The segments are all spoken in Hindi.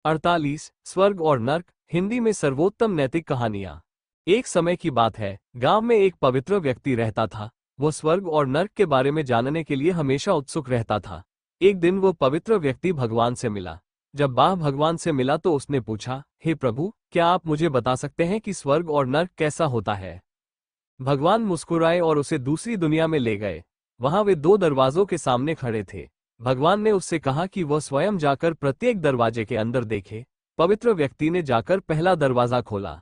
48 स्वर्ग और नर्क, हिंदी में सर्वोत्तम नैतिक कहानियां। एक समय की बात है, गांव में एक पवित्र व्यक्ति रहता था। वो स्वर्ग और नर्क के बारे में जानने के लिए हमेशा उत्सुक रहता था। एक दिन वो पवित्र व्यक्ति भगवान से मिला। जब वह भगवान से मिला तो उसने पूछा, हे प्रभु, क्या आप मुझे बता सकते हैं कि स्वर्ग और नर्क कैसा होता है? भगवान मुस्कुराए और उसे दूसरी दुनिया में ले गए। वहां वे दो दरवाजों के सामने खड़े थे। भगवान ने उससे कहा कि वह स्वयं जाकर प्रत्येक दरवाजे के अंदर देखे। पवित्र व्यक्ति ने जाकर पहला दरवाजा खोला।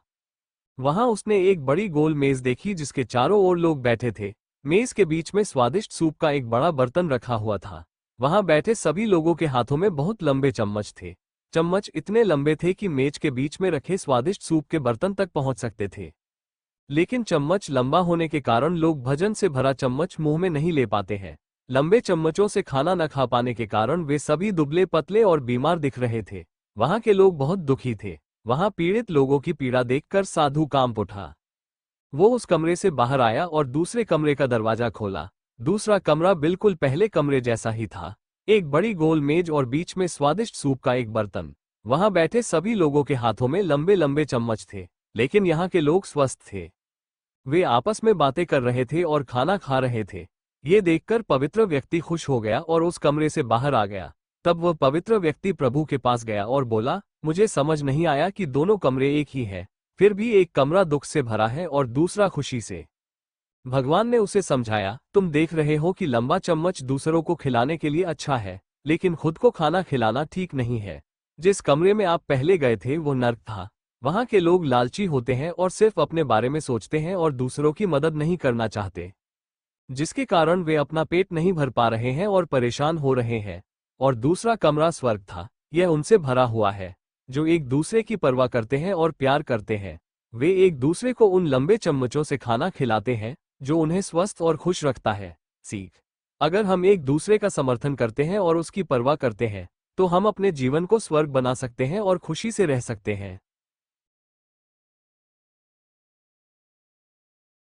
वहां उसने एक बड़ी गोल मेज देखी जिसके चारों ओर लोग बैठे थे। मेज के बीच में स्वादिष्ट सूप का एक बड़ा बर्तन रखा हुआ था। वहां बैठे सभी लोगों के हाथों में बहुत लंबे चम्मच थे। चम्मच इतने लंबे थे कि मेज के बीच में रखे स्वादिष्ट सूप के बर्तन तक पहुंच सकते थे। लेकिन चम्मच लंबा होने के कारण लोग भोजन से भरा चम्मच मुंह में नहीं ले पाते हैं। लंबे चम्मचों से खाना न खा पाने के कारण वे सभी दुबले पतले और बीमार दिख रहे थे। वहां के लोग बहुत दुखी थे। वहां पीड़ित लोगों की पीड़ा देखकर साधु कांप उठा। वो उस कमरे से बाहर आया और दूसरे कमरे का दरवाजा खोला। दूसरा कमरा बिल्कुल पहले कमरे जैसा ही था। एक बड़ी गोल मेज और बीच में स्वादिष्ट सूप का एक बर्तन। वहां बैठे सभी लोगों के हाथों में लंबे लंबे चम्मच थे, लेकिन यहाँ के लोग स्वस्थ थे। वे आपस में बातें कर रहे थे और खाना खा रहे थे। ये देखकर पवित्र व्यक्ति खुश हो गया और उस कमरे से बाहर आ गया। तब वह पवित्र व्यक्ति प्रभु के पास गया और बोला, मुझे समझ नहीं आया कि दोनों कमरे एक ही है। फिर भी एक कमरा दुख से भरा है और दूसरा खुशी से। भगवान ने उसे समझाया, तुम देख रहे हो कि लंबा चम्मच दूसरों को खिलाने के लिए अच्छा है, लेकिन खुद को खाना खिलाना ठीक नहीं है। जिस कमरे में आप पहले गए थे वो नर्क था। वहां के लोग लालची होते हैं और सिर्फ अपने बारे में सोचते हैं और दूसरों की मदद नहीं करना चाहते, जिसके कारण वे अपना पेट नहीं भर पा रहे हैं और परेशान हो रहे हैं। और दूसरा कमरा स्वर्ग था। यह उनसे भरा हुआ है जो एक दूसरे की परवाह करते हैं और प्यार करते हैं। वे एक दूसरे को उन लंबे चम्मचों से खाना खिलाते हैं जो उन्हें स्वस्थ और खुश रखता है। सीख, अगर हम एक दूसरे का समर्थन करते हैं और उसकी परवाह करते हैं तो हम अपने जीवन को स्वर्ग बना सकते हैं और खुशी से रह सकते हैं।